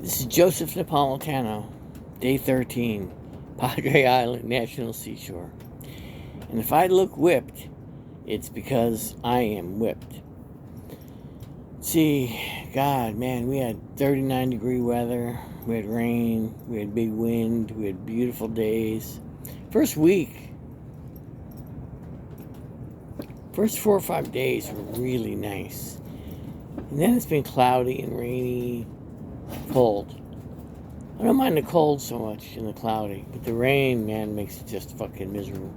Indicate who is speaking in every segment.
Speaker 1: This is Joseph Napolitano, day 13, Padre Island, National Seashore. And if I look whipped, it's because I am whipped. See, God, man, we had 39-degree weather, we had rain, we had big wind, we had beautiful days. First 4 or 5 days were really nice. And then it's been cloudy and rainy, cold. I don't mind the cold so much and the cloudy, but the rain, man, makes it just fucking miserable.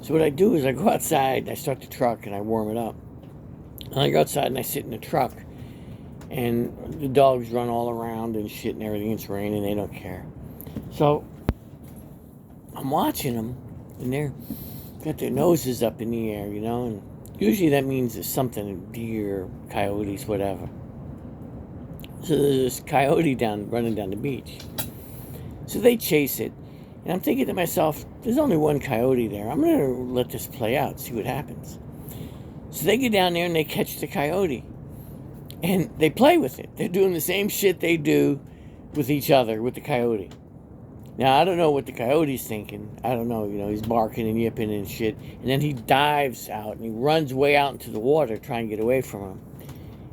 Speaker 1: So what I do is I go outside and I start the truck and I warm it up. And I go outside and I sit in the truck, and the dogs run all around and shit and everything. It's raining, they don't care. So I'm watching them, and they're got their noses up in the air, and usually that means there's something, deer, coyotes, whatever. So there's this coyote running down the beach. So they chase it. And I'm thinking to myself, there's only one coyote there. I'm going to let this play out, see what happens. So they get down there and they catch the coyote. And they play with it. They're doing the same shit they do with each other, with the coyote. Now, I don't know what the coyote's thinking. I don't know, he's barking and yipping and shit. And then he dives out and he runs way out into the water trying to get away from him.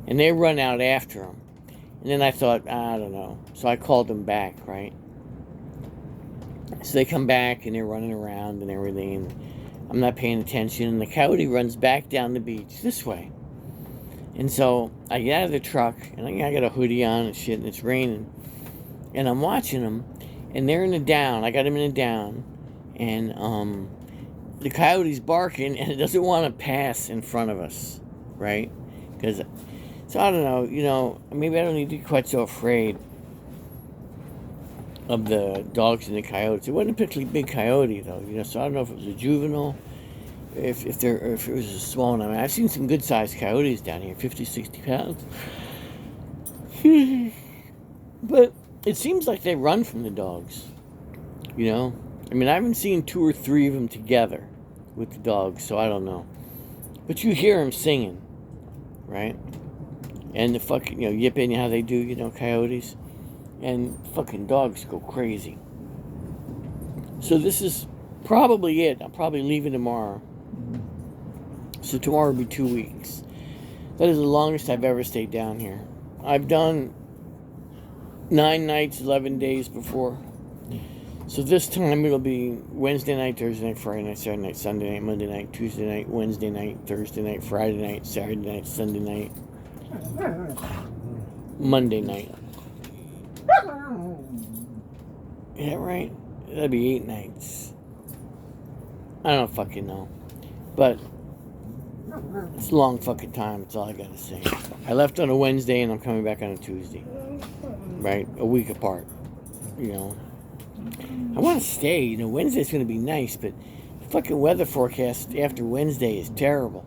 Speaker 1: And they run out after him. And then I thought, I don't know. So I called them back, right? So they come back and they're running around and everything. And I'm not paying attention. And the coyote runs back down the beach this way. And so I get out of the truck and I got a hoodie on and shit and it's raining. And I'm watching them. And they're in the down. I got them in the down. And the coyote's barking and it doesn't want to pass in front of us, right? So I don't know, maybe I don't need to be quite so afraid of the dogs and the coyotes. It wasn't a particularly big coyote though, so I don't know if it was a juvenile, if it was a small one. I mean, I've seen some good sized coyotes down here, 50, 60 pounds. But it seems like they run from the dogs, I mean, I haven't seen 2 or 3 of them together with the dogs, so I don't know. But you hear them singing, right? And the fucking, yipping, how they do, coyotes. And fucking dogs go crazy. So this is probably it. I'm probably leaving tomorrow. So tomorrow will be 2 weeks. That is the longest I've ever stayed down here. I've done 9 nights, 11 days before. So this time it'll be Wednesday night, Thursday night, Friday night, Saturday night, Sunday night, Monday night, Tuesday night, Wednesday night, Thursday night, Friday night, Saturday night, Sunday night, Monday night. Is that right? That'd be 8 nights. I don't fucking know. But it's a long fucking time. That's all I gotta say. I left on a Wednesday and I'm coming back on a Tuesday. Right? A week apart. I want to stay. Wednesday's going to be nice, but the fucking weather forecast after Wednesday is terrible.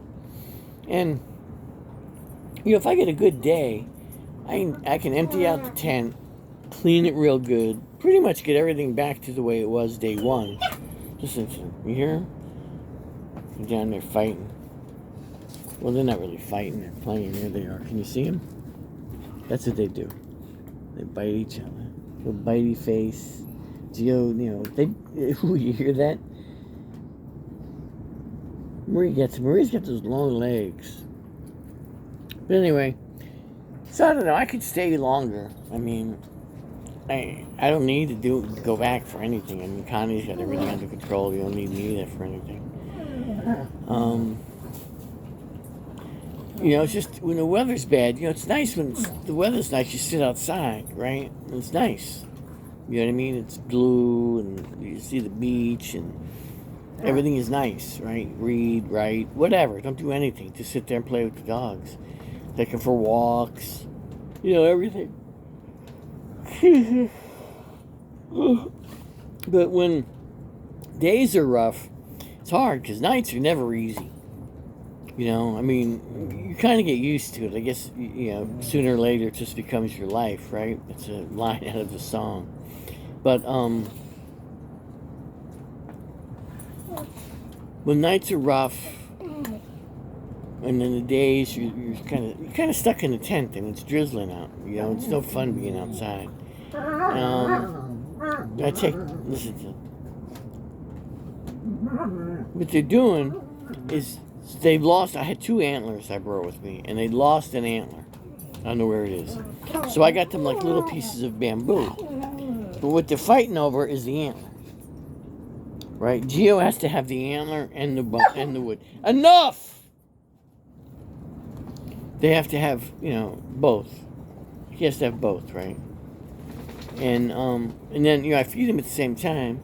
Speaker 1: And, if I get a good day, I can empty out the tent, clean it real good, pretty much get everything back to the way it was day 1. Listen to them. You hear them? They're down there fighting. Well, they're not really fighting. They're playing. There they are. Can you see them? That's what they do. They bite each other. Little bitey face. You hear that? Marie's got those long legs. But anyway, so I don't know. I could stay longer. I mean, I don't need to go back for anything. I mean, Connie's got everything under control. You don't need me there for anything. It's just when the weather's bad. It's nice when the weather's nice. You sit outside, right? It's nice. You know what I mean? It's blue, and you see the beach, and everything is nice, right? Read, write, whatever. Don't do anything. Just sit there and play with the dogs. Take them for walks. Everything. But when days are rough, it's hard, because nights are never easy. I mean, you kind of get used to it. I guess, sooner or later it just becomes your life, right? It's a line out of the song. But when nights are rough, And then the days you're kind of stuck in the tent and it's drizzling out. You know, it's no fun being outside. Listen to what they're doing is they've lost. I had 2 antlers I brought with me, and they lost an antler. I don't know where it is. So I got them like little pieces of bamboo. But what they're fighting over is the antler. Right? Geo has to have the antler and the wood. Enough! They have to have, both. He has to have both, right? And then, I feed him at the same time.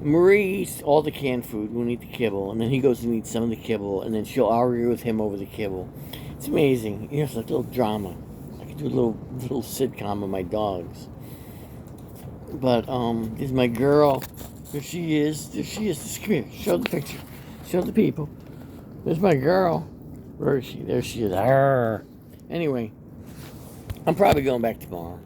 Speaker 1: Marie eats all the canned food. We'll eat the kibble. And then he goes and eats some of the kibble. And then she'll argue with him over the kibble. It's amazing. It's like a little drama. I could do a little sitcom with my dogs. But, there's my girl. There she is. Come here. Show the picture. Show the people. There's my girl. Where is she? There she is. Arr. Anyway, I'm probably going back tomorrow.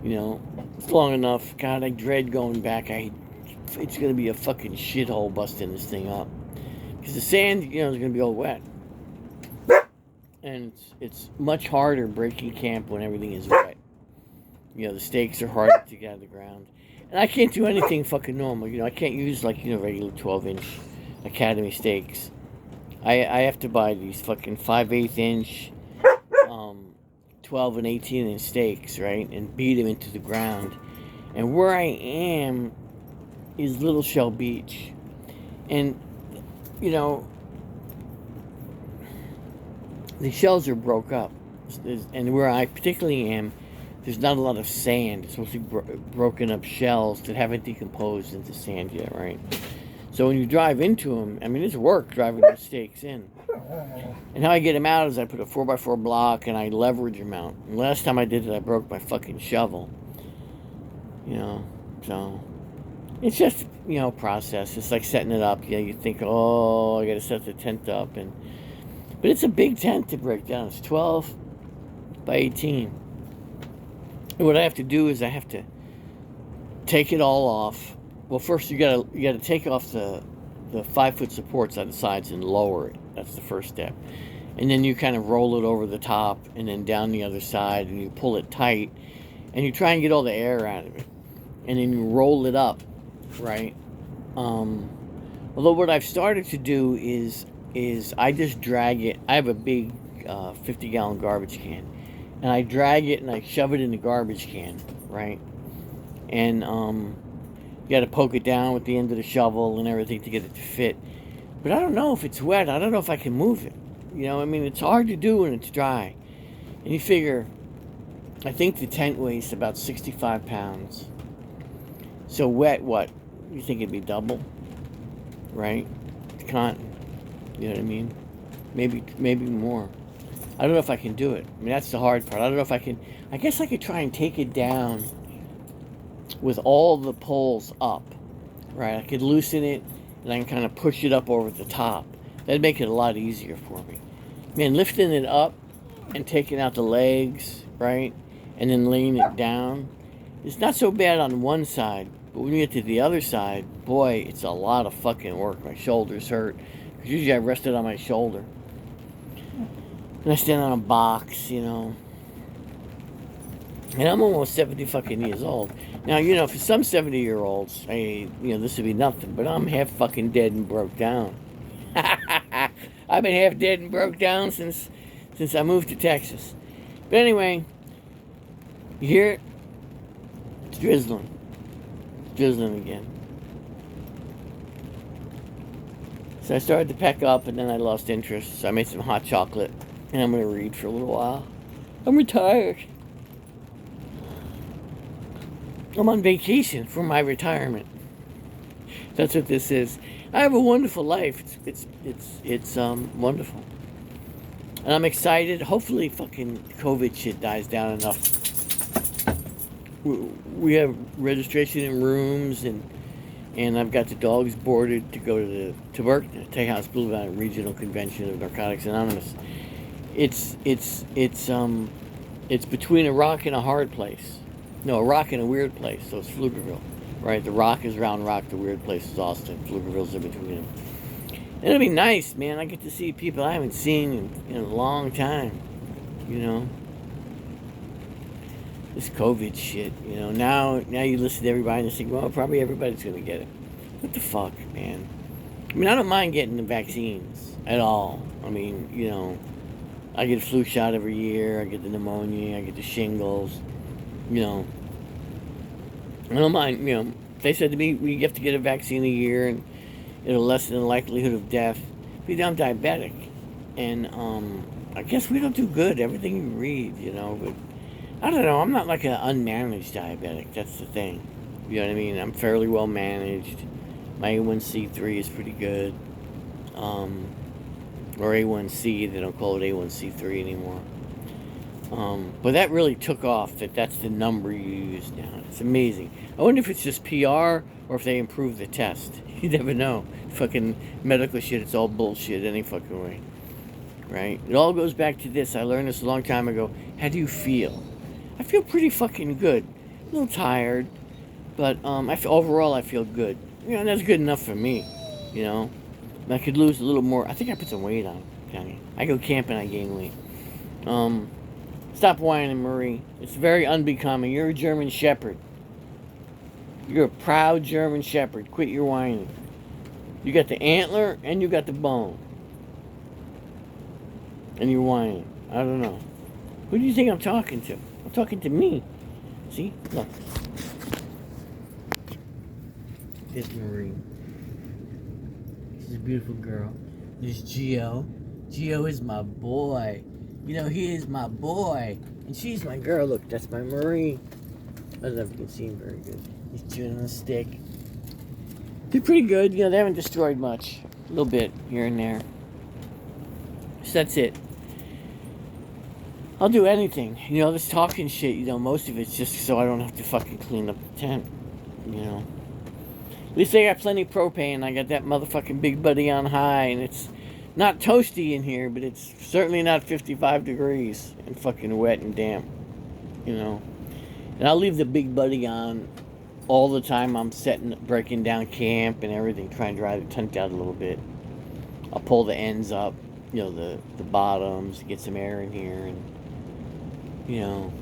Speaker 1: It's long enough. God, I dread going back. It's going to be a fucking shithole busting this thing up. Because the sand, is going to be all wet. And it's much harder breaking camp when everything is wet. The stakes are harder to get out of the ground. And I can't do anything fucking normal. I can't use regular 12-inch Academy stakes. I have to buy these fucking 5/8 inch, 12 and 18 inch stakes, right? And beat them into the ground. And where I am is Little Shell Beach. And, the shells are broke up. And where I particularly am, there's not a lot of sand. It's mostly broken up shells that haven't decomposed into sand yet, right? So when you drive into them, it's work driving those stakes in. And how I get them out is I put a 4x4 block and I leverage them out. And last time I did it, I broke my fucking shovel. So it's just, process. It's like setting it up. You think, I got to set the tent up. But it's a big tent to break down. It's 12 by 18. And what I have to do is I have to take it all off. Well, first you gotta take off the 5-foot supports on the sides and lower it. That's the first step. And then you kind of roll it over the top and then down the other side and you pull it tight and you try and get all the air out of it. And then you roll it up, right? Although what I've started to do is I just drag it. I have a big 50-gallon garbage can. And I drag it and I shove it in the garbage can, right? And you got to poke it down with the end of the shovel and everything to get it to fit. But I don't know if it's wet. I don't know if I can move it. It's hard to do when it's dry. And you figure, I think the tent weighs about 65 pounds. So wet, what? You think it'd be double? Right? The cotton. You know what I mean? Maybe more. I don't know if I can do it. That's the hard part. I don't know if I can. I guess I could try and take it down with all the poles up, right? I could loosen it and I can kind of push it up over the top. That'd make it a lot easier for me. Lifting it up and taking out the legs, right? And then laying it down. It's not so bad on one side, but when you get to the other side, boy, it's a lot of fucking work. My shoulders hurt. Because usually I rested on my shoulder. And I stand on a box, And I'm almost 70 fucking years old. Now, for some 70-year-olds, this would be nothing. But I'm half fucking dead and broke down. I've been half dead and broke down since I moved to Texas. But anyway, you hear it? It's drizzling. Drizzling again. So I started to pack up, and then I lost interest. So I made some hot chocolate, and I'm going to read for a little while. I'm retired. I'm on vacation for my retirement. That's what this is. I have a wonderful life. It's wonderful. And I'm excited. Hopefully fucking COVID shit dies down enough. We have registration in rooms and I've got the dogs boarded to go to the Tejas Boulevard Regional Convention of Narcotics Anonymous. It's between a rock and a hard place. No, a rock and a weird place. So it's Pflugerville, right? The rock is Round Rock. The weird place is Austin. Pflugerville's in between them. It'll be nice, man. I get to see people I haven't seen in a long time. You know, this COVID shit. You know, now you listen to everybody and you think, well, probably everybody's gonna get it. What the fuck, man? I mean, I don't mind getting the vaccines at all. I mean, you know, I get a flu shot every year. I get the pneumonia. I get the shingles. You know, I don't mind. You know, they said to me, we have to get a vaccine a year, and it'll lessen the likelihood of death. But I'm diabetic, and I guess we don't do good. Everything you read, you know, but I don't know. I'm not like an unmanaged diabetic. That's the thing. You know what I mean? I'm fairly well managed. My A1C3 is pretty good. Or A1C. They don't call it A1C3 anymore. But that really took off. That's the number you use now. It's amazing. I wonder if it's just PR or if they improve the test. You never know. Fucking medical shit, it's all bullshit any fucking way. Right? It all goes back to this. I learned this a long time ago. How do you feel? I feel pretty fucking good. A little tired. But overall I feel good. You know, that's good enough for me. You know? I could lose a little more. I think I put some weight on. Kenny. I go camping, I gain weight. Stop whining, Marie. It's very unbecoming. You're a German Shepherd. You're a proud German Shepherd. Quit your whining. You got the antler and you got the bone. And you're whining. I don't know. Who do you think I'm talking to? I'm talking to me. See? Look. There's Marie. She's a beautiful girl. There's Gio. Gio is my boy. You know, he is my boy. And she's my girl. Look, that's my Marie. I don't know if you can see him very good. He's chewing on a stick. They're pretty good. You know, they haven't destroyed much. A little bit here and there. So that's it. I'll do anything. You know, this talking shit, you know, most of it's just so I don't have to fucking clean up the tent. You know. At least I got plenty of propane. I got that motherfucking big buddy on high, and it's not toasty in here, but it's certainly not 55 degrees and fucking wet and damp. You know. And I'll leave the big buddy on all the time I'm breaking down camp and everything, trying to dry the tent out a little bit. I'll pull the ends up, you know, the bottoms, get some air in here, and, you know.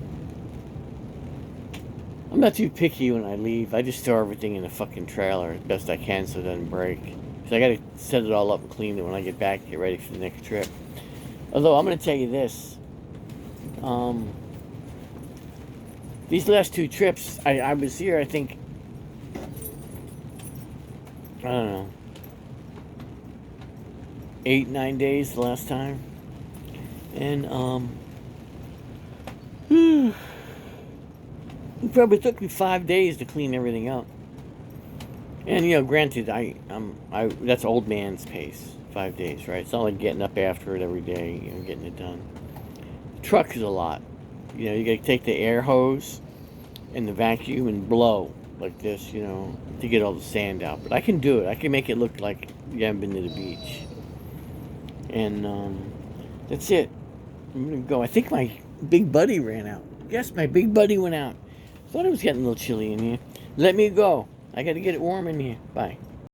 Speaker 1: I'm not too picky when I leave. I just throw everything in the fucking trailer as best I can so it doesn't break. So I gotta set it all up and clean it when I get back, get ready for the next trip. Although, I'm gonna tell you this. These last two trips, I was here, I think, I don't know, 8-9 days the last time. And, it probably took me 5 days to clean everything up. And, you know, granted, that's old man's pace, 5 days, right? It's not like getting up after it every day, you know, getting it done. The truck is a lot. You know, you gotta take the air hose and the vacuum and blow like this, you know, to get all the sand out. But I can do it. I can make it look like you haven't been to the beach. And that's it. I'm gonna go. I think my big buddy ran out. Yes, my big buddy went out. Thought it was getting a little chilly in here. Let me go. I gotta get it warm in here. Bye.